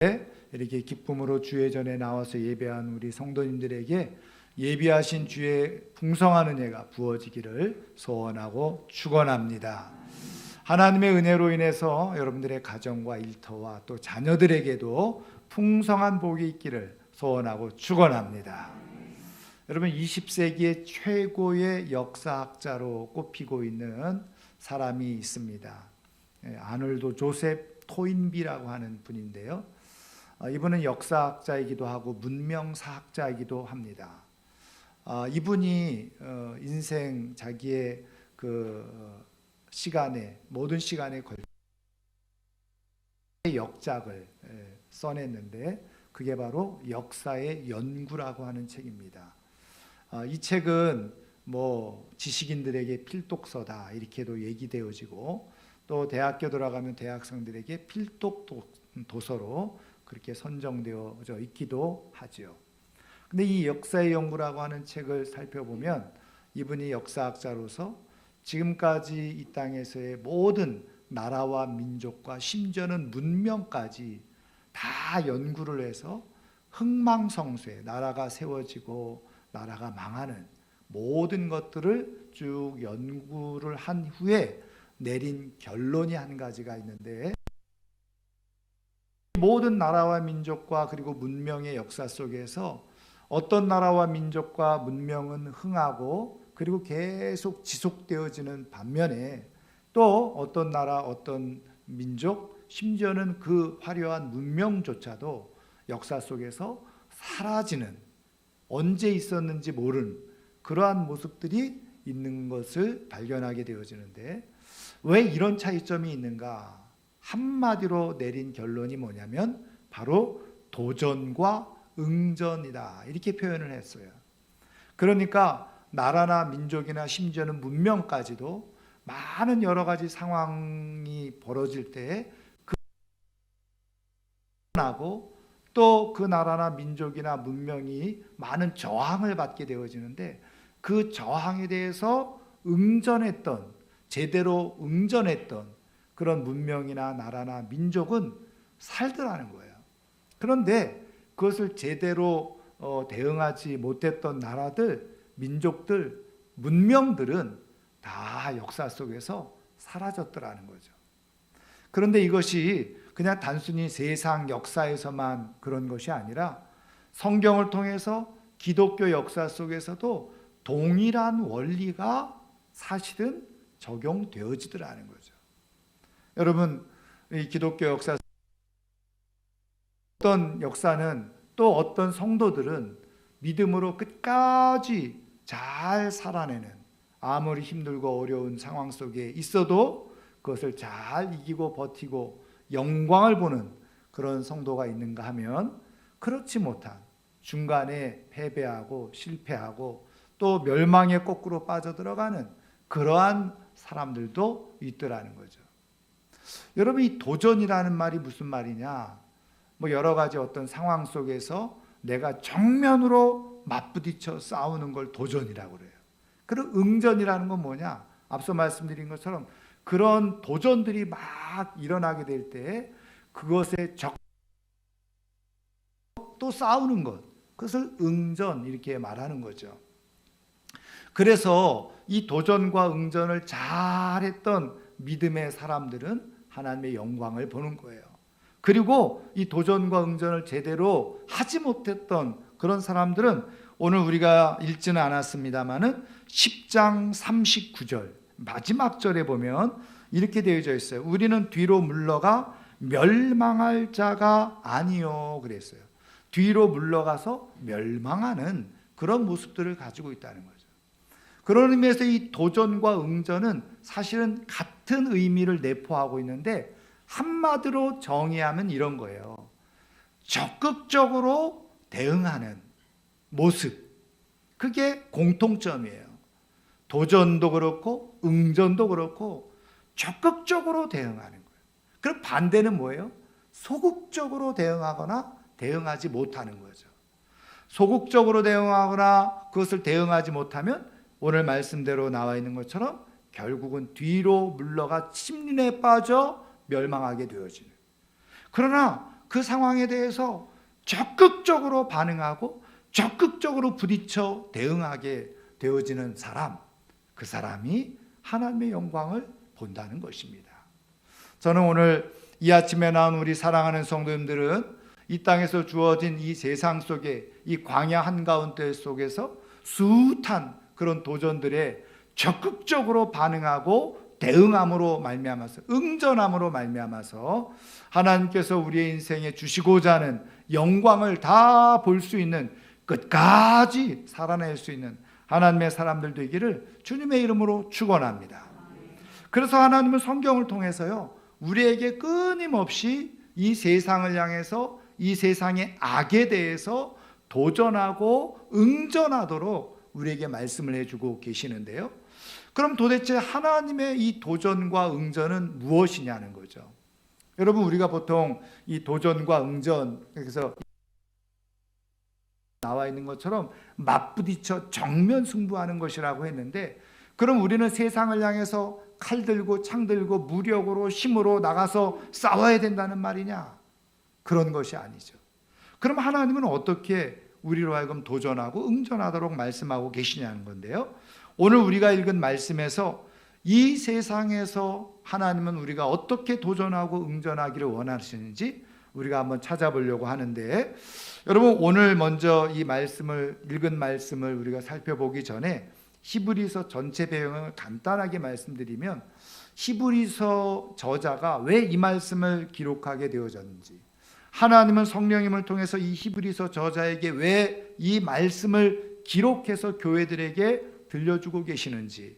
이렇게 기쁨으로 주의 전에 나와서 예배한 우리 성도님들에게 예비하신 주의 풍성한 은혜가 부어지기를 소원하고 축원합니다. 하나님의 은혜로 인해서 여러분들의 가정과 일터와 또 자녀들에게도 풍성한 복이 있기를 소원하고 축원합니다. 여러분, 20세기의 최고의 역사학자로 꼽히고 있는 사람이 있습니다. 아놀드 조셉 토인비라고 하는 분인데요. 이분은 역사학자이기도 하고 문명사학자이기도 합니다. 이분이 인생 자기의 그 시간에 모든 시간에 걸쳐 역작을 써냈는데 그게 바로 역사의 연구라고 하는 책입니다. 이 책은 뭐 지식인들에게 필독서다 이렇게도 얘기되어지고 또 대학교 들어가면 대학생들에게 필독 도서로 그렇게 선정되어져 있기도 하죠. 근데 이 역사의 연구라고 하는 책을 살펴보면 이분이 역사학자로서 지금까지 이 땅에서의 모든 나라와 민족과 심지어는 문명까지 다 연구를 해서 흥망성쇠, 나라가 세워지고 나라가 망하는 모든 것들을 쭉 연구를 한 후에 내린 결론이 한 가지가 있는데, 모든 나라와 민족과 그리고 문명의 역사 속에서 어떤 나라와 민족과 문명은 흥하고 그리고 계속 지속되어지는 반면에 또 어떤 나라, 어떤 민족, 심지어는 그 화려한 문명조차도 역사 속에서 사라지는, 언제 있었는지 모르는 그러한 모습들이 있는 것을 발견하게 되어지는데, 왜 이런 차이점이 있는가? 한마디로 내린 결론이 뭐냐면 바로 도전과 응전이다 이렇게 표현을 했어요. 그러니까 나라나 민족이나 심지어는 문명까지도 많은 여러 가지 상황이 벌어질 때 하고 또 그 나라나 민족이나 문명이 많은 저항을 받게 되어지는데 그 저항에 대해서 응전했던, 제대로 응전했던 그런 문명이나 나라나 민족은 살더라는 거예요. 그런데 그것을 제대로 대응하지 못했던 나라들, 민족들, 문명들은 다 역사 속에서 사라졌더라는 거죠. 그런데 이것이 그냥 단순히 세상 역사에서만 그런 것이 아니라 성경을 통해서 기독교 역사 속에서도 동일한 원리가 사실은 적용되어지더라는 거죠. 여러분, 이 기독교 역사, 어떤 역사는 또 어떤 성도들은 믿음으로 끝까지 잘 살아내는, 아무리 힘들고 어려운 상황 속에 있어도 그것을 잘 이기고 버티고 영광을 보는 그런 성도가 있는가 하면 그렇지 못한, 중간에 패배하고 실패하고 또 멸망의 거꾸로 빠져들어가는 그러한 사람들도 있더라는 거죠. 여러분, 이 도전이라는 말이 무슨 말이냐? 뭐 여러 가지 어떤 상황 속에서 내가 정면으로 맞부딪혀 싸우는 걸 도전이라고 그래요. 그럼 응전이라는 건 뭐냐? 앞서 말씀드린 것처럼 그런 도전들이 막 일어나게 될 때 그것에 또 싸우는 것, 그것을 응전 이렇게 말하는 거죠. 그래서 이 도전과 응전을 잘했던 믿음의 사람들은 하나님의 영광을 보는 거예요. 그리고 이 도전과 응전을 제대로 하지 못했던 그런 사람들은 오늘 우리가 읽지는 않았습니다마는 10장 39절 마지막 절에 보면 이렇게 되어져 있어요. 우리는 뒤로 물러가 멸망할 자가 아니요 그랬어요. 뒤로 물러가서 멸망하는 그런 모습들을 가지고 있다는 거죠. 그런 의미에서 이 도전과 응전은 사실은 같은 의미를 내포하고 있는데 한마디로 정의하면 이런 거예요. 적극적으로 대응하는 모습, 그게 공통점이에요. 도전도 그렇고 응전도 그렇고 적극적으로 대응하는 거예요. 그럼 반대는 뭐예요? 소극적으로 대응하거나 대응하지 못하는 거죠. 소극적으로 대응하거나 그것을 대응하지 못하면 오늘 말씀대로 나와 있는 것처럼 결국은 뒤로 물러가 침륜에 빠져 멸망하게 되어지는. 그러나 그 상황에 대해서 적극적으로 반응하고 적극적으로 부딪혀 대응하게 되어지는 사람, 그 사람이 하나님의 영광을 본다는 것입니다. 저는 오늘 이 아침에 나온 우리 사랑하는 성도님들은 이 땅에서 주어진 이 세상 속에, 이 광야 한가운데 속에서 숱한 그런 도전들에 적극적으로 반응하고 대응함으로 말미암아서, 응전함으로 말미암아서 하나님께서 우리의 인생에 주시고자 하는 영광을 다 볼 수 있는, 끝까지 살아낼 수 있는 하나님의 사람들 되기를 주님의 이름으로 축원합니다. 그래서 하나님은 성경을 통해서요, 우리에게 끊임없이 이 세상을 향해서, 이 세상의 악에 대해서 도전하고 응전하도록 우리에게 말씀을 해주고 계시는데요. 그럼 도대체 하나님의 이 도전과 응전은 무엇이냐는 거죠. 여러분, 우리가 보통 이 도전과 응전, 그래서 나와 있는 것처럼 맞부딪혀 정면 승부하는 것이라고 했는데, 그럼 우리는 세상을 향해서 칼 들고 창 들고 무력으로 힘으로 나가서 싸워야 된다는 말이냐? 그런 것이 아니죠. 그럼 하나님은 어떻게 우리로 하여금 도전하고 응전하도록 말씀하고 계시냐는 건데요. 오늘 우리가 읽은 말씀에서 이 세상에서 하나님은 우리가 어떻게 도전하고 응전하기를 원하시는지 우리가 한번 찾아보려고 하는데, 여러분, 오늘 먼저 이 말씀을, 읽은 말씀을 우리가 살펴보기 전에 히브리서 전체 배경을 간단하게 말씀드리면, 히브리서 저자가 왜 이 말씀을 기록하게 되어졌는지, 하나님은 성령님을 통해서 이 히브리서 저자에게 왜 이 말씀을 기록해서 교회들에게 들려주고 계시는지,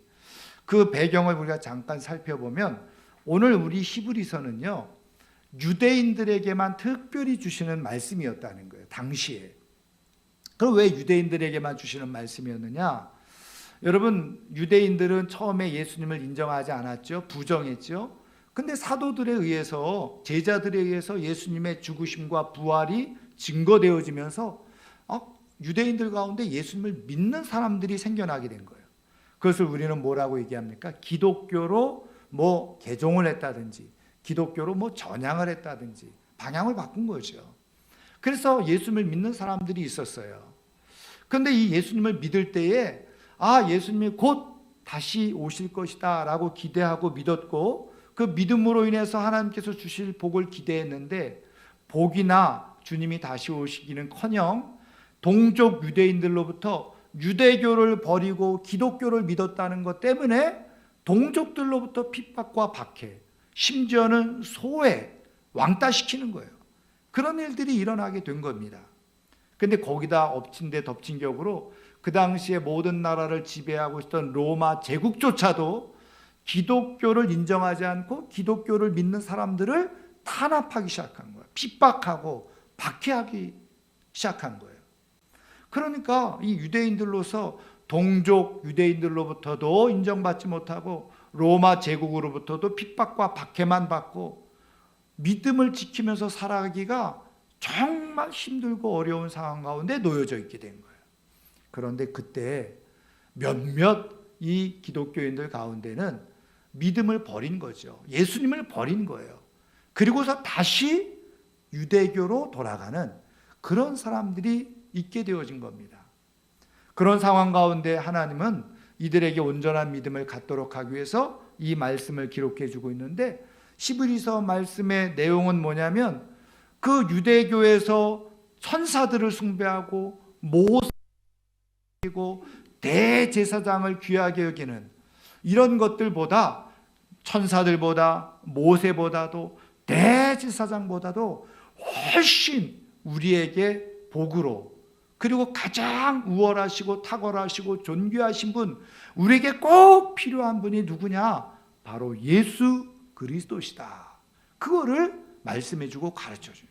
그 배경을 우리가 잠깐 살펴보면, 오늘 우리 히브리서는요, 유대인들에게만 특별히 주시는 말씀이었다는 거예요, 당시에. 그럼 왜 유대인들에게만 주시는 말씀이었느냐? 여러분, 유대인들은 처음에 예수님을 인정하지 않았죠. 부정했죠. 근데 사도들에 의해서, 제자들에 의해서 예수님의 죽으심과 부활이 증거되어지면서 유대인들 가운데 예수님을 믿는 사람들이 생겨나게 된 거예요. 그것을 우리는 뭐라고 얘기합니까? 기독교로 뭐 개종을 했다든지, 기독교로 뭐 전향을 했다든지 방향을 바꾼 거죠. 그래서 예수님을 믿는 사람들이 있었어요. 그런데 이 예수님을 믿을 때에 예수님이 곧 다시 오실 것이다 라고 기대하고 믿었고, 그 믿음으로 인해서 하나님께서 주실 복을 기대했는데, 복이나 주님이 다시 오시기는커녕 동족 유대인들로부터 유대교를 버리고 기독교를 믿었다는 것 때문에 동족들로부터 핍박과 박해, 심지어는 소외, 왕따시키는 거예요. 그런 일들이 일어나게 된 겁니다. 근데 거기다 엎친 데 덮친 격으로 그 당시에 모든 나라를 지배하고 있었던 로마 제국조차도 기독교를 인정하지 않고 기독교를 믿는 사람들을 탄압하기 시작한 거예요. 핍박하고 박해하기 시작한 거예요. 그러니까 이 유대인들로서 동족 유대인들로부터도 인정받지 못하고 로마 제국으로부터도 핍박과 박해만 받고 믿음을 지키면서 살아가기가 정말 힘들고 어려운 상황 가운데 놓여져 있게 된 거예요. 그런데 그때 몇몇 이 기독교인들 가운데는 믿음을 버린 거죠. 예수님을 버린 거예요. 그리고서 다시 유대교로 돌아가는 그런 사람들이 있게 되어진 겁니다. 그런 상황 가운데 하나님은 이들에게 온전한 믿음을 갖도록 하기 위해서 이 말씀을 기록해 주고 있는데, 히브리서 말씀의 내용은 뭐냐면, 그 유대교에서 천사들을 숭배하고 모세고 대제사장을 귀하게 여기는 이런 것들보다, 천사들보다 모세보다도 대제사장보다도 훨씬 우리에게 복으로, 그리고 가장 우월하시고 탁월하시고 존귀하신 분, 우리에게 꼭 필요한 분이 누구냐? 바로 예수 그리스도시다. 그거를 말씀해주고 가르쳐줘요.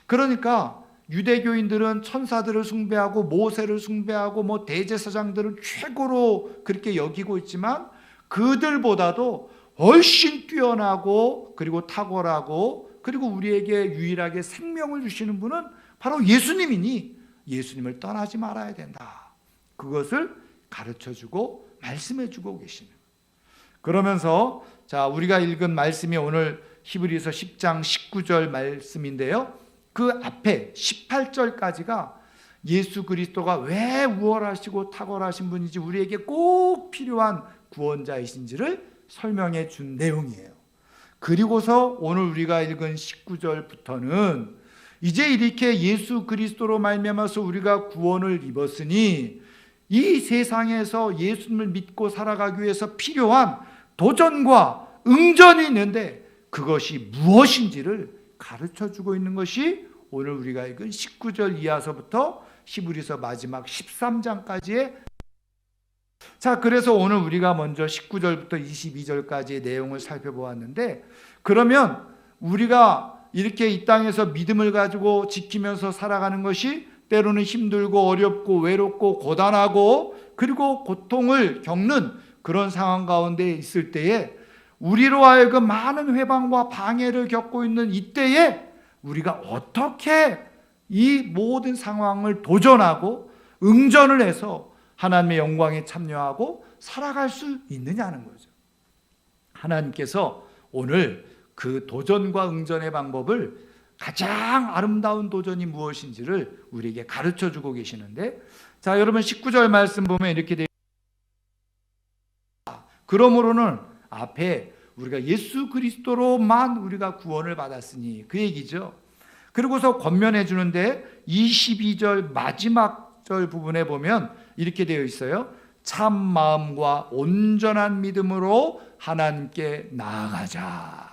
그러니까 유대교인들은 천사들을 숭배하고 모세를 숭배하고 뭐 대제사장들을 최고로 그렇게 여기고 있지만, 그들보다도 훨씬 뛰어나고 그리고 탁월하고 그리고 우리에게 유일하게 생명을 주시는 분은 바로 예수님이니 예수님을 떠나지 말아야 된다. 그것을 가르쳐주고 말씀해주고 계시는. 그러면서 자, 우리가 읽은 말씀이 오늘 히브리서 10장 19절 말씀인데요. 그 앞에 18절까지가 예수 그리스도가 왜 우월하시고 탁월하신 분인지, 우리에게 꼭 필요한 구원자이신지를 설명해 준 내용이에요. 그리고서 오늘 우리가 읽은 19절부터는 이제 이렇게 예수 그리스도로 말미암아서 우리가 구원을 입었으니 이 세상에서 예수님을 믿고 살아가기 위해서 필요한 도전과 응전이 있는데 그것이 무엇인지를 가르쳐주고 있는 것이 오늘 우리가 읽은 19절 이하서부터 히브리서 마지막 13장까지의, 자, 그래서 오늘 우리가 먼저 19절부터 22절까지의 내용을 살펴보았는데, 그러면 우리가 이렇게 이 땅에서 믿음을 가지고 지키면서 살아가는 것이 때로는 힘들고 어렵고 외롭고 고단하고 그리고 고통을 겪는 그런 상황 가운데 있을 때에, 우리로 하여금 많은 회방과 방해를 겪고 있는 이때에 우리가 어떻게 이 모든 상황을 도전하고 응전을 해서 하나님의 영광에 참여하고 살아갈 수 있느냐는 거죠. 하나님께서 오늘 그 도전과 응전의 방법을, 가장 아름다운 도전이 무엇인지를 우리에게 가르쳐주고 계시는데, 자, 여러분 19절 말씀 보면 이렇게 되어 있습니다. 그러므로는 앞에 우리가 예수 그리스도로만 우리가 구원을 받았으니, 그 얘기죠. 그리고서 권면해 주는데 22절 마지막 절 부분에 보면 이렇게 되어 있어요. 참 마음과 온전한 믿음으로 하나님께 나아가자.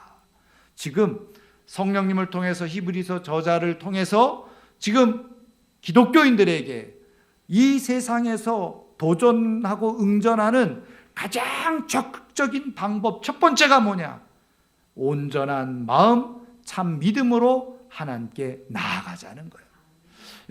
지금 성령님을 통해서, 히브리서 저자를 통해서 지금 기독교인들에게 이 세상에서 도전하고 응전하는 가장 적극적인 방법, 첫 번째가 뭐냐? 온전한 마음, 참 믿음으로 하나님께 나아가자는 거예요.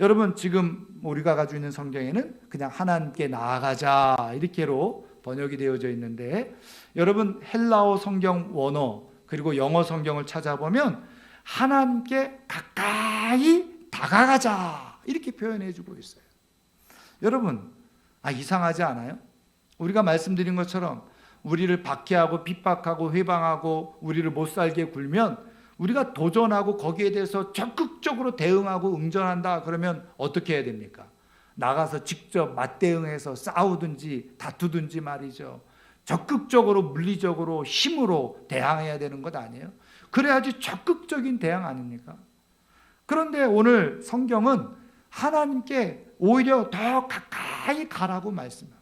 여러분, 지금 우리가 가지고 있는 성경에는 그냥 하나님께 나아가자 이렇게로 번역이 되어져 있는데, 여러분 헬라어 성경 원어 그리고 영어 성경을 찾아보면 하나님께 가까이 다가가자 이렇게 표현해 주고 있어요. 여러분, 이상하지 않아요? 우리가 말씀드린 것처럼 우리를 박해하고 핍박하고 회방하고 우리를 못살게 굴면 우리가 도전하고 거기에 대해서 적극적으로 대응하고 응전한다 그러면 어떻게 해야 됩니까? 나가서 직접 맞대응해서 싸우든지 다투든지 말이죠. 적극적으로 물리적으로 힘으로 대항해야 되는 것 아니에요? 그래야지 적극적인 대항 아닙니까? 그런데 오늘 성경은 하나님께 오히려 더 가까이 가라고 말씀합니다.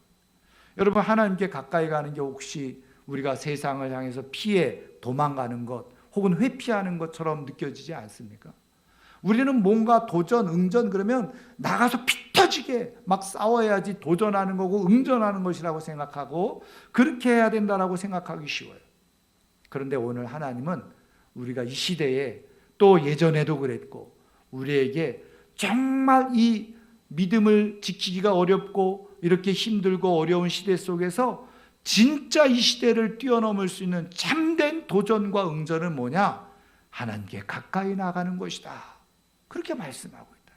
여러분, 하나님께 가까이 가는 게 혹시 우리가 세상을 향해서 피해 도망가는 것 혹은 회피하는 것처럼 느껴지지 않습니까? 우리는 뭔가 도전, 응전 그러면 나가서 피 터지게 막 싸워야지 도전하는 거고 응전하는 것이라고 생각하고 그렇게 해야 된다라고 생각하기 쉬워요. 그런데 오늘 하나님은 우리가 이 시대에, 또 예전에도 그랬고, 우리에게 정말 이 믿음을 지키기가 어렵고 이렇게 힘들고 어려운 시대 속에서 진짜 이 시대를 뛰어넘을 수 있는 참된 도전과 응전은 뭐냐? 하나님께 가까이 나가는 것이다. 그렇게 말씀하고 있다.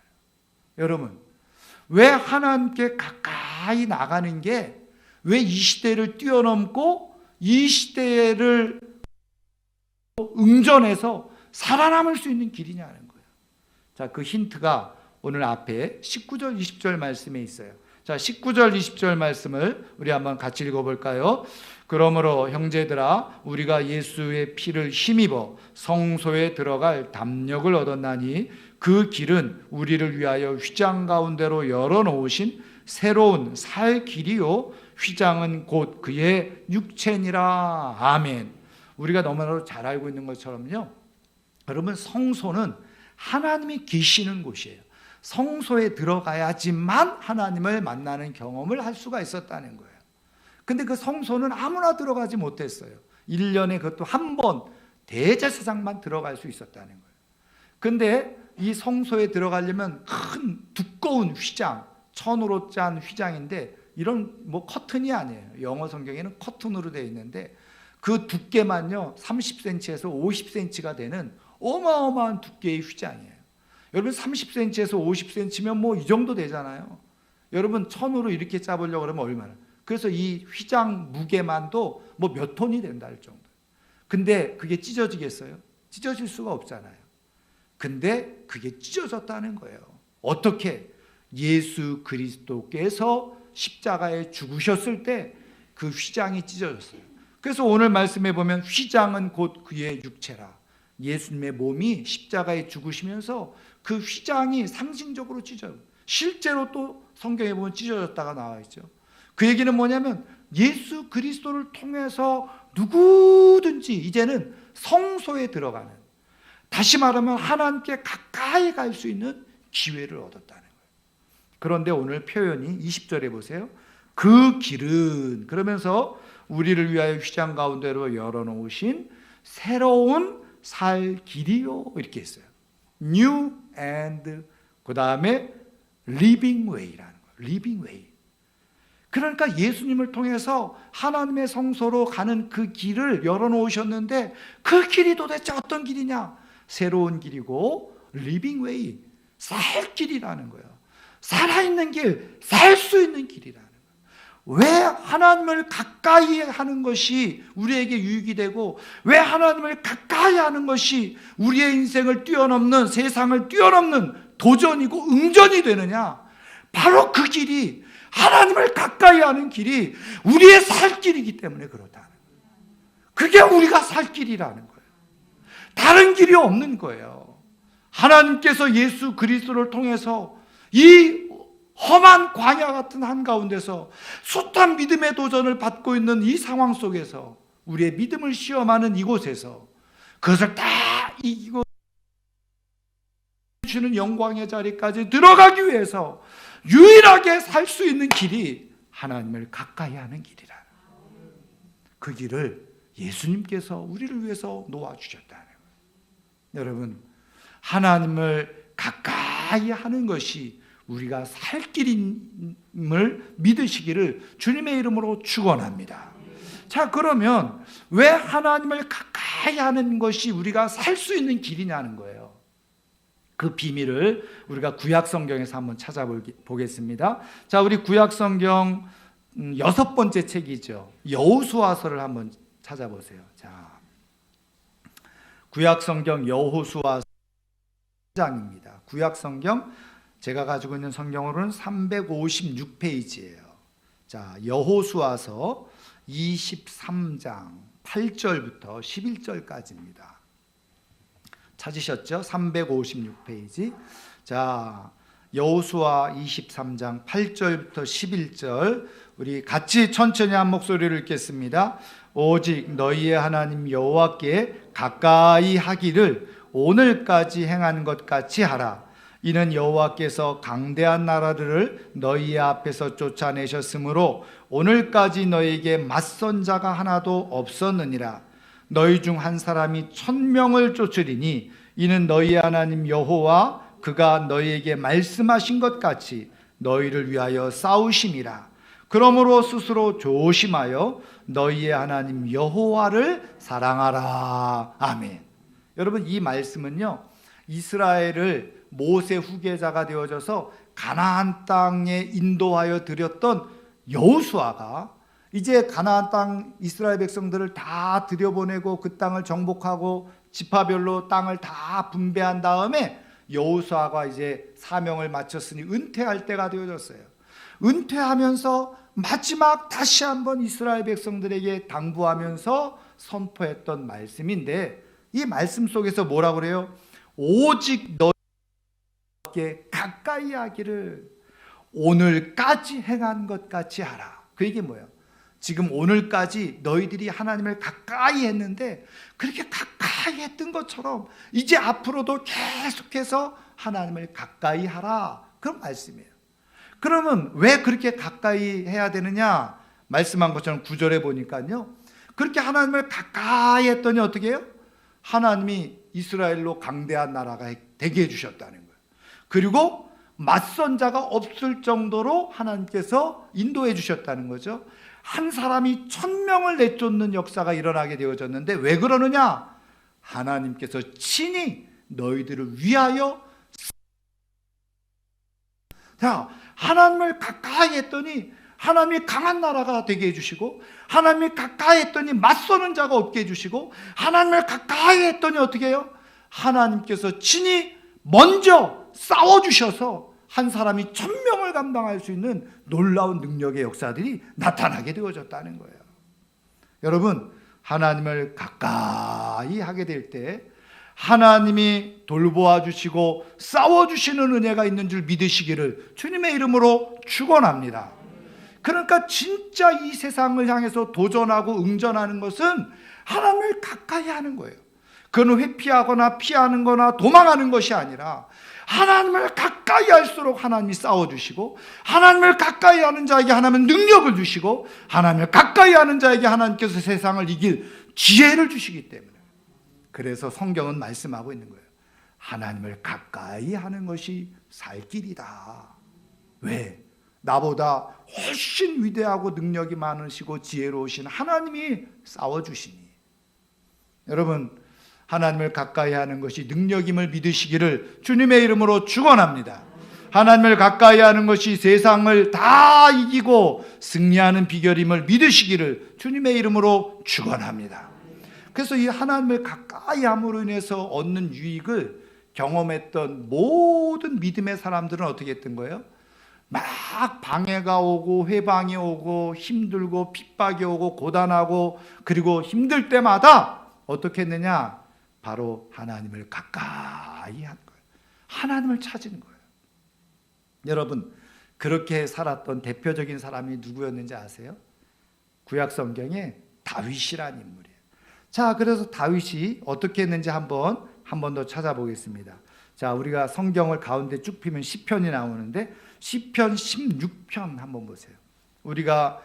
여러분, 왜 하나님께 가까이 나가는 게 왜 이 시대를 뛰어넘고 이 시대를 응전해서 살아남을 수 있는 길이냐는 거예요. 자, 그 힌트가 오늘 앞에 19절 20절 말씀에 있어요. 자, 19절 20절 말씀을 우리 한번 같이 읽어볼까요? 그러므로 형제들아, 우리가 예수의 피를 힘입어 성소에 들어갈 담력을 얻었나니 그 길은 우리를 위하여 휘장 가운데로 열어놓으신 새로운 살 길이요 휘장은 곧 그의 육체니라. 아멘. 우리가 너무나도 잘 알고 있는 것처럼요, 여러분, 성소는 하나님이 계시는 곳이에요. 성소에 들어가야지만 하나님을 만나는 경험을 할 수가 있었다는 거예요. 근데 그 성소는 아무나 들어가지 못했어요. 1년에 그것도 한 번 대제사장만 들어갈 수 있었다는 거예요. 근데 이 성소에 들어가려면 큰 두꺼운 휘장, 천으로 짠 휘장인데, 이런 뭐 커튼이 아니에요. 영어 성경에는 커튼으로 되어 있는데 그 두께만요 30cm에서 50cm가 되는 어마어마한 두께의 휘장이에요. 여러분, 30cm에서 50cm면 뭐 이 정도 되잖아요. 여러분, 천으로 이렇게 짜보려고 그러면 얼마나? 그래서 이 휘장 무게만도 뭐 몇 톤이 된다 할 정도. 근데 그게 찢어지겠어요? 찢어질 수가 없잖아요. 근데 그게 찢어졌다는 거예요. 어떻게? 예수 그리스도께서 십자가에 죽으셨을 때 그 휘장이 찢어졌어요. 그래서 오늘 말씀에 보면 휘장은 곧 그의 육체라. 예수님의 몸이 십자가에 죽으시면서 그 휘장이 상징적으로 찢어요. 실제로 또 성경에 보면 찢어졌다가 나와 있죠. 그 얘기는 뭐냐면 예수 그리스도를 통해서 누구든지 이제는 성소에 들어가는, 다시 말하면 하나님께 가까이 갈 수 있는 기회를 얻었다는 거예요. 그런데 오늘 표현이 20절에 보세요. 그 길은, 그러면서 우리를 위하여 휘장 가운데로 열어놓으신 새로운 살 길이요, 이렇게 했어요. New and 그 다음에 Living Way라는 거예요. Living Way. 그러니까 예수님을 통해서 하나님의 성소로 가는 그 길을 열어놓으셨는데 그 길이 도대체 어떤 길이냐? 새로운 길이고 Living Way, 살 길이라는 거예요. 살아있는 길, 살 수 있는 길이라는 거예요. 왜 하나님을 가까이 하는 것이 우리에게 유익이 되고, 왜 하나님을 가까이 하는 것이 우리의 인생을 뛰어넘는, 세상을 뛰어넘는 도전이고 응전이 되느냐? 바로 그 길이, 하나님을 가까이 하는 길이 우리의 살 길이기 때문에 그렇다는 거예요. 그게 우리가 살 길이라는 거예요. 다른 길이 없는 거예요. 하나님께서 예수 그리스도를 통해서 이 험한 광야 같은 한가운데서 숱한 믿음의 도전을 받고 있는 이 상황 속에서, 우리의 믿음을 시험하는 이곳에서 그것을 다 이기고 주시는 영광의 자리까지 들어가기 위해서 유일하게 살 수 있는 길이 하나님을 가까이 하는 길이라. 그 길을 예수님께서 우리를 위해서 놓아주셨다는 거예요. 여러분, 하나님을 가까이 하는 것이 우리가 살 길임을 믿으시기를 주님의 이름으로 축원합니다. 자, 그러면 왜 하나님을 가까이 하는 것이 우리가 살 수 있는 길이냐는 거예요. 그 비밀을 우리가 구약성경에서 한번 찾아보겠습니다. 자, 우리 구약성경 6번째 책이죠. 여호수아서를 한번 찾아보세요. 자, 구약성경 여호수아서 1장입니다. 구약성경 제가 가지고 있는 성경으로는 356페이지예요. 자, 여호수아서 23장 8절부터 11절까지입니다. 찾으셨죠? 356페이지. 자, 여호수아 23장 8절부터 11절 우리 같이 천천히 한 목소리를 읽겠습니다. 오직 너희의 하나님 여호와께 가까이 하기를 오늘까지 행한 것 같이 하라. 이는 여호와께서 강대한 나라들을 너희 앞에서 쫓아내셨으므로 오늘까지 너희에게 맞선 자가 하나도 없었느니라. 너희 중 한 사람이 1000명을 쫓으리니 이는 너희 하나님 여호와 그가 너희에게 말씀하신 것 같이 너희를 위하여 싸우심이라. 그러므로 스스로 조심하여 너희의 하나님 여호와를 사랑하라. 아멘. 여러분, 이 말씀은요, 이스라엘을 모세 후계자가 되어져서 가나안 땅에 인도하여 드렸던 여호수아가 이제 가나안 땅 이스라엘 백성들을 다 들여보내고 그 땅을 정복하고 지파별로 땅을 다 분배한 다음에 여호수아가 이제 사명을 마쳤으니 은퇴할 때가 되어졌어요. 은퇴하면서 마지막 다시 한번 이스라엘 백성들에게 당부하면서 선포했던 말씀인데, 이 말씀 속에서 뭐라고 그래요? 오직 너희께 가까이 하기를 오늘까지 행한 것 같이 하라. 그 얘기 뭐예요? 지금 오늘까지 너희들이 하나님을 가까이 했는데 그렇게 가까이 했던 것처럼 이제 앞으로도 계속해서 하나님을 가까이 하라. 그런 말씀이에요. 그러면 왜 그렇게 가까이 해야 되느냐? 말씀한 것처럼 9절에 보니까요, 그렇게 하나님을 가까이 했더니 어떻게 해요? 하나님이 이스라엘로 강대한 나라가 되게 해주셨다는 거예요. 그리고 맞선 자가 없을 정도로 하나님께서 인도해 주셨다는 거죠. 한 사람이 1000명을 내쫓는 역사가 일어나게 되어졌는데 왜 그러느냐? 하나님께서 친히 너희들을 위하여. 자, 하나님을 가까이 했더니 하나님이 강한 나라가 되게 해주시고, 하나님이 가까이 했더니 맞서는 자가 없게 해주시고, 하나님을 가까이 했더니 어떻게 해요? 하나님께서 친히 먼저 싸워주셔서 한 사람이 1000명을 감당할 수 있는 놀라운 능력의 역사들이 나타나게 되어졌다는 거예요. 여러분, 하나님을 가까이 하게 될 때 하나님이 돌보아 주시고 싸워주시는 은혜가 있는 줄 믿으시기를 주님의 이름으로 축원합니다. 그러니까 진짜 이 세상을 향해서 도전하고 응전하는 것은 하나님을 가까이 하는 거예요. 그건 회피하거나 피하는 거나 도망하는 것이 아니라 하나님을 가까이 할수록 하나님이 싸워주시고, 하나님을 가까이 하는 자에게 하나님은 능력을 주시고, 하나님을 가까이 하는 자에게 하나님께서 세상을 이길 지혜를 주시기 때문에, 그래서 성경은 말씀하고 있는 거예요. 하나님을 가까이 하는 것이 살 길이다. 왜? 나보다 훨씬 위대하고 능력이 많으시고 지혜로우신 하나님이 싸워주시니. 여러분, 하나님을 가까이 하는 것이 능력임을 믿으시기를 주님의 이름으로 축원합니다. 하나님을 가까이 하는 것이 세상을 다 이기고 승리하는 비결임을 믿으시기를 주님의 이름으로 축원합니다. 그래서 이 하나님을 가까이 함으로 인해서 얻는 유익을 경험했던 모든 믿음의 사람들은 어떻게 했던 거예요? 막 방해가 오고 회방이 오고 힘들고 핍박이 오고 고단하고 그리고 힘들 때마다 어떻게 했느냐? 바로 하나님을 가까이 한 거예요. 하나님을 찾은 거예요. 여러분, 그렇게 살았던 대표적인 사람이 누구였는지 아세요? 구약 성경에 다윗이라는 인물이에요. 자, 그래서 다윗이 어떻게 했는지 한 번 더 찾아보겠습니다. 자, 우리가 성경을 가운데 쭉 피면 시편이 나오는데 시편 16편 한번 보세요. 우리가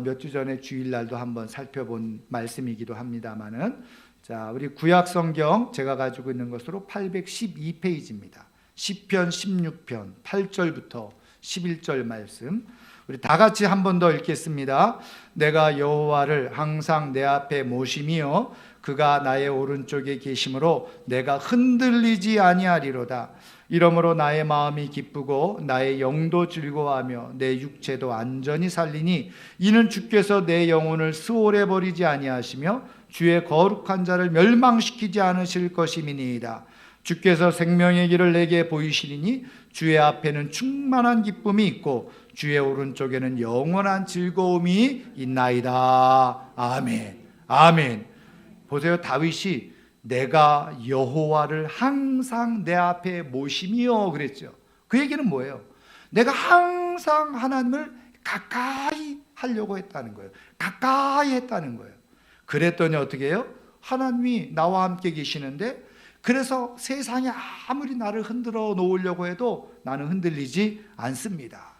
몇 주 전에 주일날도 한번 살펴본 말씀이기도 합니다만은, 자, 우리 구약 성경 제가 가지고 있는 것으로 812페이지입니다. 시편 16편 8절부터 11절 말씀, 우리 다 같이 한 번 더 읽겠습니다. 내가 여호와를 항상 내 앞에 모심이요 그가 나의 오른쪽에 계심으로 내가 흔들리지 아니하리로다. 이러므로 나의 마음이 기쁘고 나의 영도 즐거워하며 내 육체도 안전히 살리니 이는 주께서 내 영혼을 수월해 버리지 아니하시며 주의 거룩한 자를 멸망시키지 않으실 것임이니이다. 주께서 생명의 길을 내게 보이시리니 주의 앞에는 충만한 기쁨이 있고 주의 오른쪽에는 영원한 즐거움이 있나이다. 아멘. 아멘. 보세요. 다윗이 내가 여호와를 항상 내 앞에 모심이요 그랬죠. 그 얘기는 뭐예요? 내가 항상 하나님을 가까이 하려고 했다는 거예요. 가까이 했다는 거예요. 그랬더니 어떻게 해요? 하나님이 나와 함께 계시는데, 그래서 세상이 아무리 나를 흔들어 놓으려고 해도 나는 흔들리지 않습니다.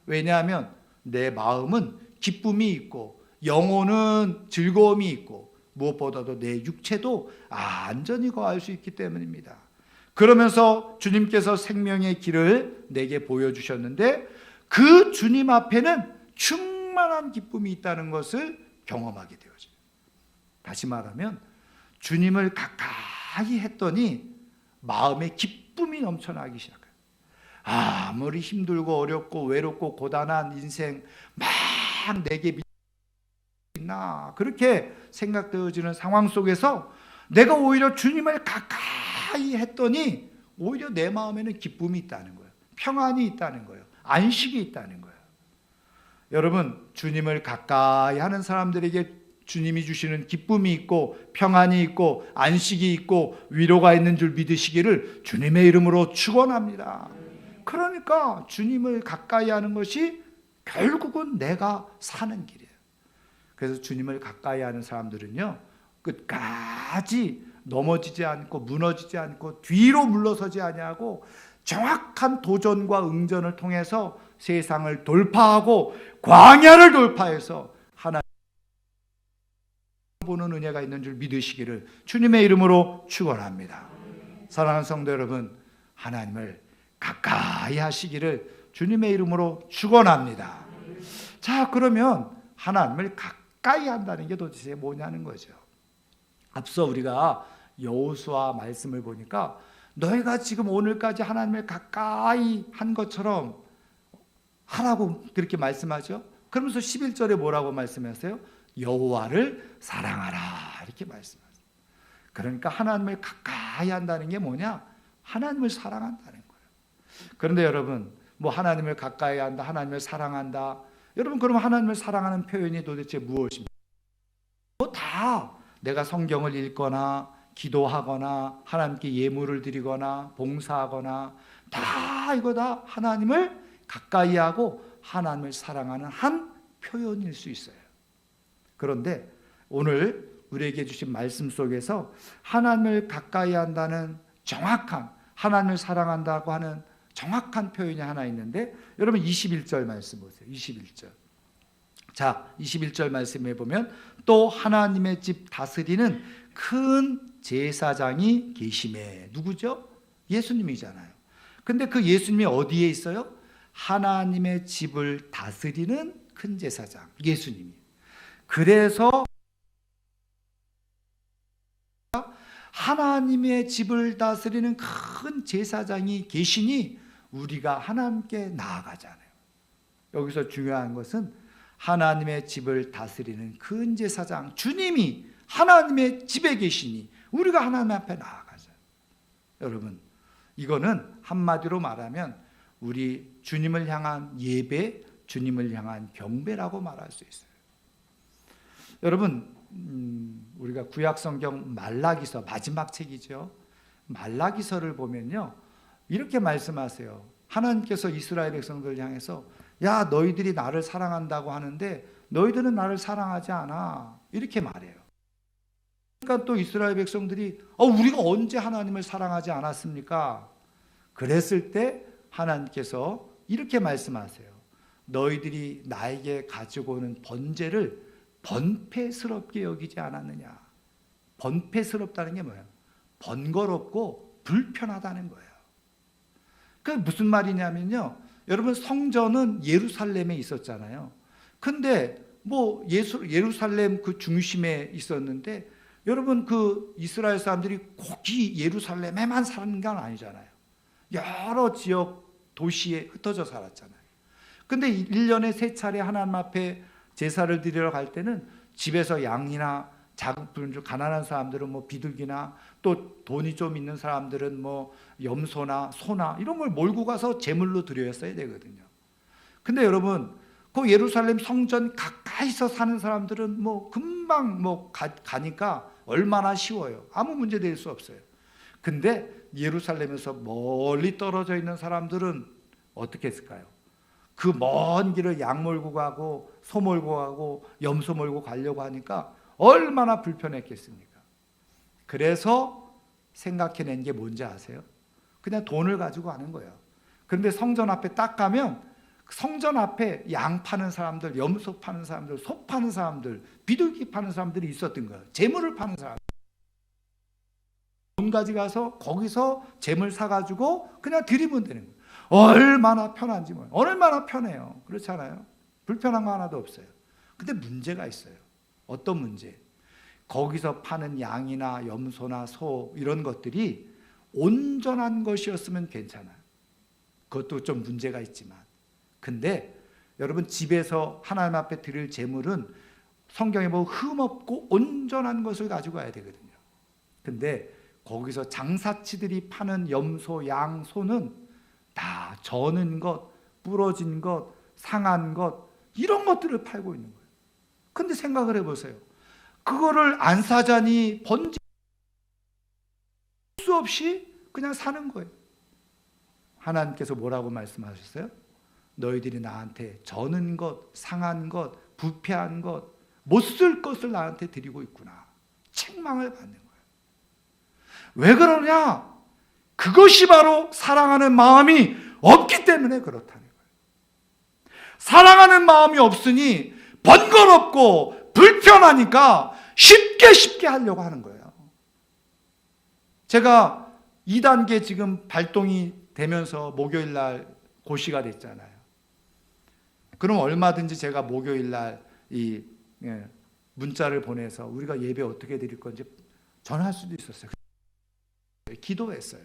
왜냐하면 내 마음은 기쁨이 있고 영혼은 즐거움이 있고 무엇보다도 내 육체도 안전히 거할 수 있기 때문입니다. 그러면서 주님께서 생명의 길을 내게 보여주셨는데 그 주님 앞에는 충만한 기쁨이 있다는 것을 경험하게 되어져요. 다시 말하면 주님을 가까이 했더니 마음에 기쁨이 넘쳐나기 시작해요. 아무리 힘들고 어렵고 외롭고 고단한 인생 막 내게 있나 그렇게 생각되어지는 상황 속에서 내가 오히려 주님을 가까이 했더니 오히려 내 마음에는 기쁨이 있다는 거예요. 평안이 있다는 거예요. 안식이 있다는 거예요. 여러분, 주님을 가까이 하는 사람들에게 주님이 주시는 기쁨이 있고 평안이 있고 안식이 있고 위로가 있는 줄 믿으시기를 주님의 이름으로 축원합니다. 그러니까 주님을 가까이 하는 것이 결국은 내가 사는 길이에요. 그래서 주님을 가까이 하는 사람들은요, 끝까지 넘어지지 않고 무너지지 않고 뒤로 물러서지 아니하고 정확한 도전과 응전을 통해서 세상을 돌파하고 광야를 돌파해서 하나님 보는 은혜가 있는 줄 믿으시기를 주님의 이름으로 축원합니다. 사랑하는 성도 여러분, 하나님을 가까이 하시기를 주님의 이름으로 축원합니다. 자, 그러면 하나님을 가까이 한다는 게 도대체 뭐냐는 거죠. 앞서 우리가 여호수아 말씀을 보니까 너희가 지금 오늘까지 하나님을 가까이 한 것처럼 하라고 그렇게 말씀하죠. 그러면서 11절에 뭐라고 말씀하세요? 여호와를 사랑하라 이렇게 말씀하세요. 그러니까 하나님을 가까이 한다는 게 뭐냐? 하나님을 사랑한다는 거예요. 그런데 여러분, 뭐 하나님을 가까이 한다, 하나님을 사랑한다. 여러분, 그러면 하나님을 사랑하는 표현이 도대체 무엇입니까? 뭐 다 내가 성경을 읽거나 기도하거나 하나님께 예물을 드리거나 봉사하거나 다 이거 다 하나님을 가까이 하고 하나님을 사랑하는 한 표현일 수 있어요. 그런데 오늘 우리에게 주신 말씀 속에서 하나님을 가까이 한다는 정확한, 하나님을 사랑한다고 하는 정확한 표현이 하나 있는데, 여러분 21절 말씀 보세요. 21절. 자, 21절 말씀에 보면 또 하나님의 집 다스리는 큰 제사장이 계시매. 누구죠? 예수님이잖아요. 근데 그 예수님이 어디에 있어요? 하나님의 집을 다스리는 큰 제사장, 예수님이. 그래서 하나님의 집을 다스리는 큰 제사장이 계시니 우리가 하나님께 나아가잖아요. 여기서 중요한 것은 하나님의 집을 다스리는 큰 제사장 주님이 하나님의 집에 계시니 우리가 하나님 앞에 나아가죠. 여러분, 이거는 한마디로 말하면 우리 주님을 향한 예배, 주님을 향한 경배라고 말할 수 있어요. 여러분, 우리가 구약성경 말라기서, 마지막 책이죠. 말라기서를 보면요, 이렇게 말씀하세요. 하나님께서 이스라엘 백성들을 향해서 야, 너희들이 나를 사랑한다고 하는데 너희들은 나를 사랑하지 않아, 이렇게 말해요. 그러니까 또 이스라엘 백성들이 우리가 언제 하나님을 사랑하지 않았습니까? 그랬을 때 하나님께서 이렇게 말씀하세요. 너희들이 나에게 가지고 오는 번제를 번패스럽게 여기지 않았느냐. 번패스럽다는 게 뭐예요? 번거롭고 불편하다는 거예요. 그 무슨 말이냐면요, 여러분, 성전은 예루살렘에 있었잖아요. 근데 뭐 예루살렘 그 중심에 있었는데, 여러분, 그 이스라엘 사람들이 거기 예루살렘에만 사는 건 아니잖아요. 여러 지역 도시에 흩어져 살았잖아요. 근데 1년에 3차례 하나님 앞에 제사를 드리러 갈 때는 집에서 양이나 작은 가난한 사람들은 뭐 비둘기나 또 돈이 좀 있는 사람들은 뭐 염소나 소나 이런 걸 몰고 가서 제물로 드렸어야 되거든요. 근데 여러분, 그 예루살렘 성전 가까이서 사는 사람들은 뭐 금방 뭐 가니까 얼마나 쉬워요. 아무 문제 될 수 없어요. 근데 예루살렘에서 멀리 떨어져 있는 사람들은 어떻게 했을까요? 그 먼 길을 양 몰고 가고 소 몰고 가고 염소 몰고 가려고 하니까 얼마나 불편했겠습니까? 그래서 생각해낸 게 뭔지 아세요? 그냥 돈을 가지고 가는 거예요. 그런데 성전 앞에 딱 가면 성전 앞에 양 파는 사람들, 염소 파는 사람들, 소 파는 사람들, 비둘기 파는 사람들이 있었던 거예요. 재물을 파는 사람. 돈 가져가서 거기서 재물 사가지고 그냥 드리면 되는 거예요. 얼마나 편한지 뭐예요. 얼마나 편해요. 그렇잖아요. 불편한 거 하나도 없어요. 근데 문제가 있어요. 어떤 문제? 거기서 파는 양이나 염소나 소 이런 것들이 온전한 것이었으면 괜찮아요. 그것도 좀 문제가 있지만, 근데 여러분, 집에서 하나님 앞에 드릴 제물은 성경에 보면 흠없고 온전한 것을 가지고 가야 되거든요. 근데 거기서 장사치들이 파는 염소, 양, 소는 다 저는 것, 부러진 것, 상한 것, 이런 것들을 팔고 있는 거예요. 근데 생각을 해보세요. 그거를 안 사자니 번지 수 없이 그냥 사는 거예요. 하나님께서 뭐라고 말씀하셨어요? 너희들이 나한테 저는 것, 상한 것, 부패한 것, 못 쓸 것을 나한테 드리고 있구나. 책망을 받는 거예요. 왜 그러냐? 그것이 바로 사랑하는 마음이 없기 때문에 그렇다는 거예요. 사랑하는 마음이 없으니 번거롭고 불편하니까 쉽게 하려고 하는 거예요. 제가 2단계 지금 발동이 되면서 목요일 날 고시가 됐잖아요. 그럼 얼마든지 제가 목요일 날 이 문자를 보내서 우리가 예배 어떻게 드릴 건지 전할 수도 있었어요. 기도했어요.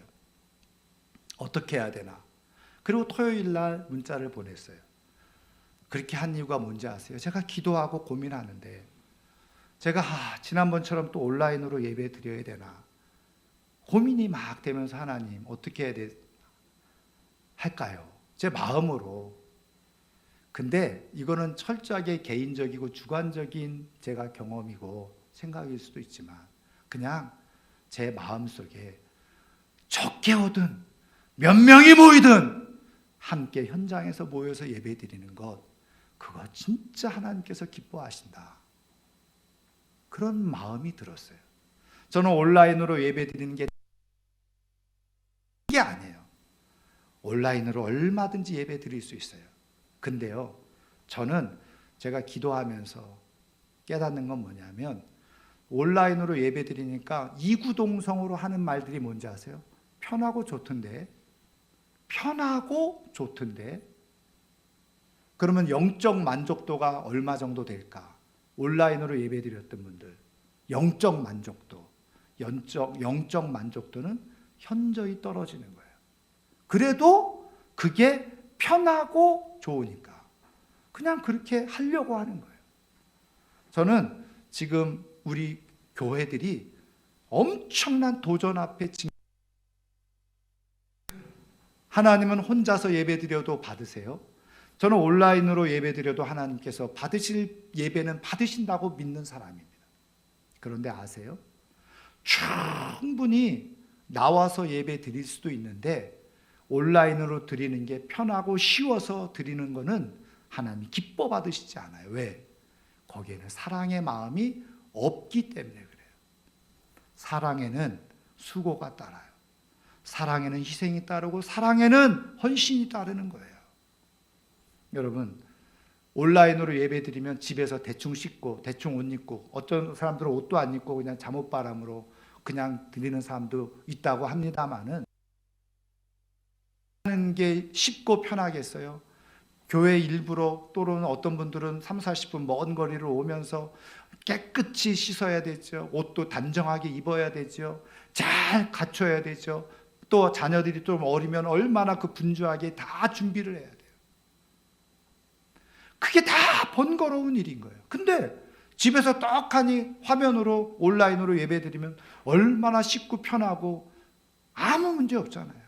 어떻게 해야 되나. 그리고 토요일 날 문자를 보냈어요. 그렇게 한 이유가 뭔지 아세요? 제가 기도하고 고민하는데 제가 지난번처럼 또 온라인으로 예배 드려야 되나 고민이 막 되면서 하나님 어떻게 해야 할까요? 제 마음으로. 근데 이거는 철저하게 개인적이고 주관적인 제가 경험이고 생각일 수도 있지만 그냥 제 마음속에 적게 오든 몇 명이 모이든 함께 현장에서 모여서 예배 드리는 것, 그거 진짜 하나님께서 기뻐하신다. 그런 마음이 들었어요. 저는 온라인으로 예배 드리는 게 이게 아니에요. 온라인으로 얼마든지 예배 드릴 수 있어요. 근데요, 저는 제가 기도하면서 깨닫는 건 뭐냐면 온라인으로 예배 드리니까 이구동성으로 하는 말들이 뭔지 아세요? 편하고 좋던데. 편하고 좋던데. 그러면 영적 만족도가 얼마 정도 될까? 온라인으로 예배 드렸던 분들, 영적 만족도, 영적 만족도는 현저히 떨어지는 거예요. 그래도 그게 편하고 좋으니까 그냥 그렇게 하려고 하는 거예요. 저는 지금 우리 교회들이 엄청난 도전 앞에 하나님은 혼자서 예배드려도 받으세요. 저는 온라인으로 예배드려도 하나님께서 받으실 예배는 받으신다고 믿는 사람입니다. 그런데 아세요? 충분히 나와서 예배 드릴 수도 있는데 온라인으로 드리는 게 편하고 쉬워서 드리는 거는 하나님이 기뻐 받으시지 않아요. 왜? 거기에는 사랑의 마음이 없기 때문에 그래요. 사랑에는 수고가 따라요. 사랑에는 희생이 따르고 사랑에는 헌신이 따르는 거예요. 여러분, 온라인으로 예배 드리면 집에서 대충 씻고 대충 옷 입고, 어떤 사람들은 옷도 안 입고 그냥 잠옷바람으로 그냥 드리는 사람도 있다고 합니다만은 하는 게 쉽고 편하겠어요? 교회 일부러, 또는 어떤 분들은 30-40분 먼 거리를 오면서 깨끗이 씻어야 되죠. 옷도 단정하게 입어야 되죠. 잘 갖춰야 되죠. 또 자녀들이 좀 어리면 얼마나 그 분주하게 다 준비를 해야 돼요. 그게 다 번거로운 일인 거예요. 근데 집에서 떡하니 화면으로 온라인으로 예배드리면 얼마나 쉽고 편하고 아무 문제 없잖아요.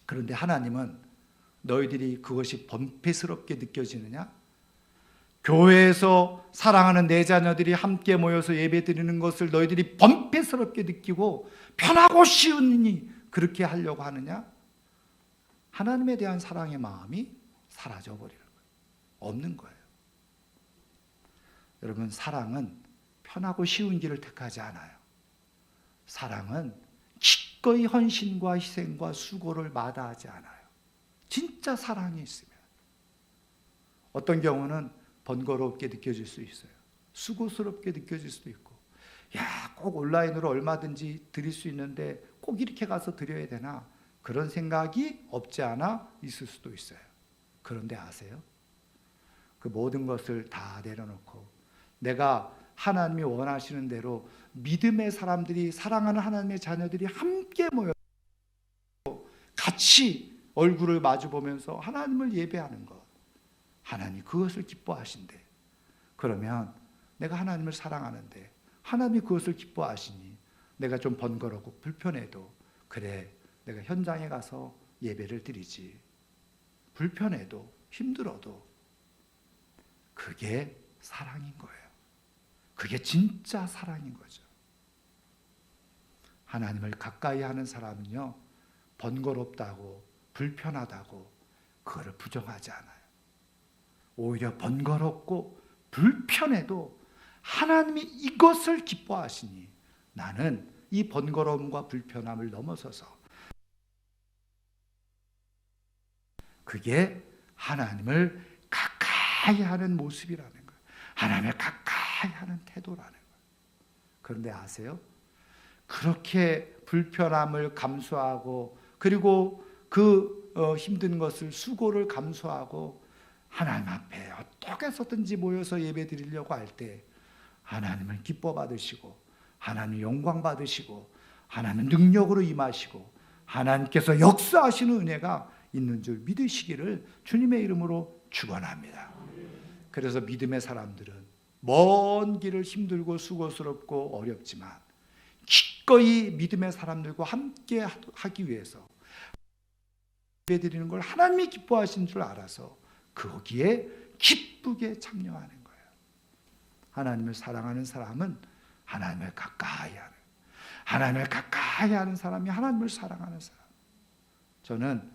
그런데 하나님은 너희들이 그것이 번패스럽게 느껴지느냐? 교회에서 사랑하는 내 자녀들이 함께 모여서 예배드리는 것을 너희들이 번패스럽게 느끼고 편하고 쉬우니 그렇게 하려고 하느냐? 하나님에 대한 사랑의 마음이 사라져버리는 거예요. 없는 거예요. 여러분, 사랑은 편하고 쉬운 길을 택하지 않아요. 사랑은 기꺼이 헌신과 희생과 수고를 마다하지 않아요. 진짜 사랑이 있으면. 어떤 경우는 번거롭게 느껴질 수 있어요. 수고스럽게 느껴질 수도 있고, 꼭 온라인으로 얼마든지 드릴 수 있는데 꼭 이렇게 가서 드려야 되나? 그런 생각이 없지 않아 있을 수도 있어요. 그런데 아세요? 그 모든 것을 다 내려놓고 내가 하나님이 원하시는 대로 믿음의 사람들이, 사랑하는 하나님의 자녀들이 함께 모여 같이 얼굴을 마주 보면서 하나님을 예배하는 것, 하나님 그것을 기뻐하신대. 그러면 내가 하나님을 사랑하는데 하나님이 그것을 기뻐하시니 내가 좀 번거롭고 불편해도 그래, 내가 현장에 가서 예배를 드리지. 불편해도 힘들어도 그게 사랑인 거예요. 그게 진짜 사랑인 거죠. 하나님을 가까이 하는 사람은요, 번거롭다고 불편하다고 그거를 부정하지 않아요. 오히려 번거롭고 불편해도 하나님이 이것을 기뻐하시니 나는 이 번거로움과 불편함을 넘어서서, 그게 하나님을 가까이 하는 모습이라는 거예요. 하나님을 가까이 하는 태도라는 거예요. 그런데 아세요? 그렇게 불편함을 감수하고, 그리고 그 힘든 것을, 수고를 감수하고 하나님 앞에 어떻게 해서든지 모여서 예배 드리려고 할 때 하나님을 기뻐 받으시고 하나님 영광 받으시고 하나님 능력으로 임하시고 하나님께서 역사하시는 은혜가 있는 줄 믿으시기를 주님의 이름으로 축원합니다. 그래서 믿음의 사람들은 먼 길을 힘들고 수고스럽고 어렵지만 기꺼이 믿음의 사람들과 함께 하기 위해서 예배드리는 걸 하나님이 기뻐하신 줄 알아서 거기에 기쁘게 참여하는 거예요. 하나님을 사랑하는 사람은 하나님을 가까이 하는, 하나님을 가까이 하는 사람이 하나님을 사랑하는 사람. 저는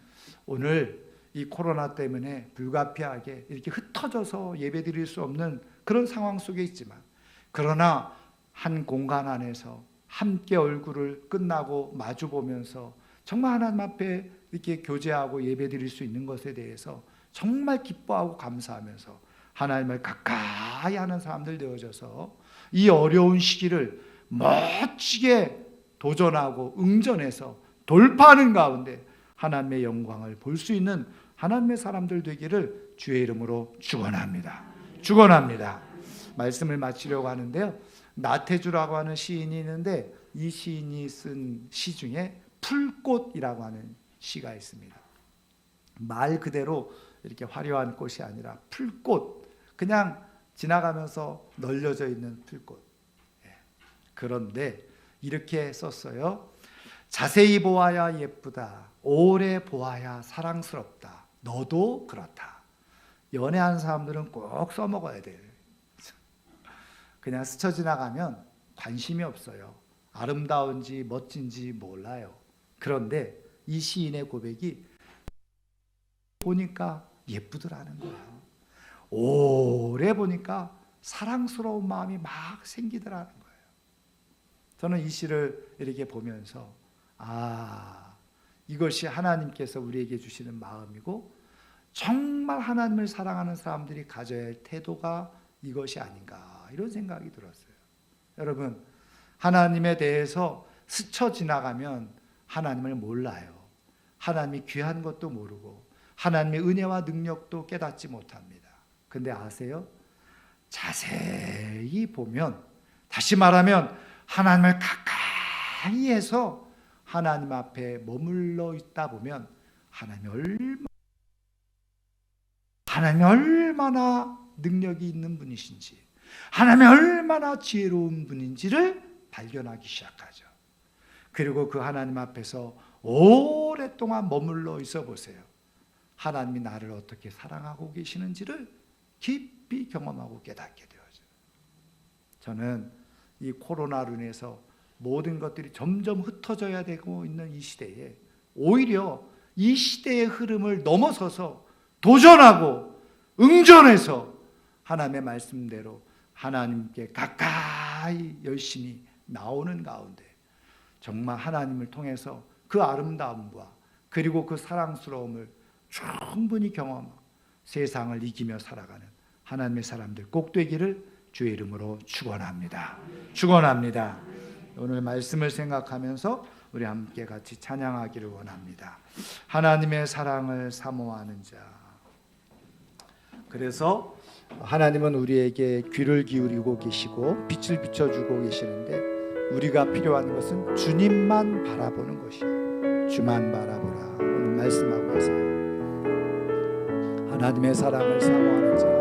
오늘 이 코로나 때문에 불가피하게 이렇게 흩어져서 예배드릴 수 없는 그런 상황 속에 있지만, 그러나 한 공간 안에서 함께 얼굴을 끝나고 마주 보면서 정말 하나님 앞에 이렇게 교제하고 예배드릴 수 있는 것에 대해서 정말 기뻐하고 감사하면서 하나님을 가까이 하는 사람들 되어져서 이 어려운 시기를 멋지게 도전하고 응전해서 돌파하는 가운데 하나님의 영광을 볼 수 있는 하나님의 사람들 되기를 주의 이름으로 축원합니다. 축원합니다. 말씀을 마치려고 하는데요, 나태주라고 하는 시인이 있는데 이 시인이 쓴 시 중에 풀꽃이라고 하는 시가 있습니다. 말 그대로 이렇게 화려한 꽃이 아니라 풀꽃, 그냥 지나가면서 널려져 있는 풀꽃. 그런데 이렇게 썼어요. 자세히 보아야 예쁘다, 오래 보아야 사랑스럽다, 너도 그렇다. 연애하는 사람들은 꼭 써먹어야 돼요. 그냥 스쳐 지나가면 관심이 없어요. 아름다운지 멋진지 몰라요. 그런데 이 시인의 고백이 보니까 예쁘더라는 거예요. 오래 보니까 사랑스러운 마음이 막 생기더라는 거예요. 저는 이 시를 이렇게 보면서 이것이 하나님께서 우리에게 주시는 마음이고 정말 하나님을 사랑하는 사람들이 가져야 할 태도가 이것이 아닌가, 이런 생각이 들었어요. 여러분, 하나님에 대해서 스쳐 지나가면 하나님을 몰라요. 하나님이 귀한 것도 모르고 하나님의 은혜와 능력도 깨닫지 못합니다. 근데 아세요? 자세히 보면, 다시 말하면 하나님을 가까이 해서 하나님 앞에 머물러 있다 보면 하나님이 얼마나 능력이 있는 분이신지, 하나님이 얼마나 지혜로운 분인지를 발견하기 시작하죠. 그리고 그 하나님 앞에서 오랫동안 머물러 있어 보세요. 하나님이 나를 어떻게 사랑하고 계시는지를 깊이 경험하고 깨닫게 되어져요. 저는 이 코로나로 인해서 모든 것들이 점점 흩어져야 되고 있는 이 시대에 오히려 이 시대의 흐름을 넘어서서 도전하고 응전해서 하나님의 말씀대로 하나님께 가까이 열심히 나오는 가운데 정말 하나님을 통해서 그 아름다움과 그리고 그 사랑스러움을 충분히 경험하고 세상을 이기며 살아가는 하나님의 사람들 꼭 되기를 주의 이름으로 축원합니다. 축원합니다. 오늘 말씀을 생각하면서 우리 함께 같이 찬양하기를 원합니다. 하나님의 사랑을 사모하는 자. 그래서 하나님은 우리에게 귀를 기울이고 계시고 빛을 비춰주고 계시는데, 우리가 필요한 것은 주님만 바라보는 것이에요. 주만 바라보라. 오늘 말씀하고 있어요. 하나님의 사랑을 사모하는 자.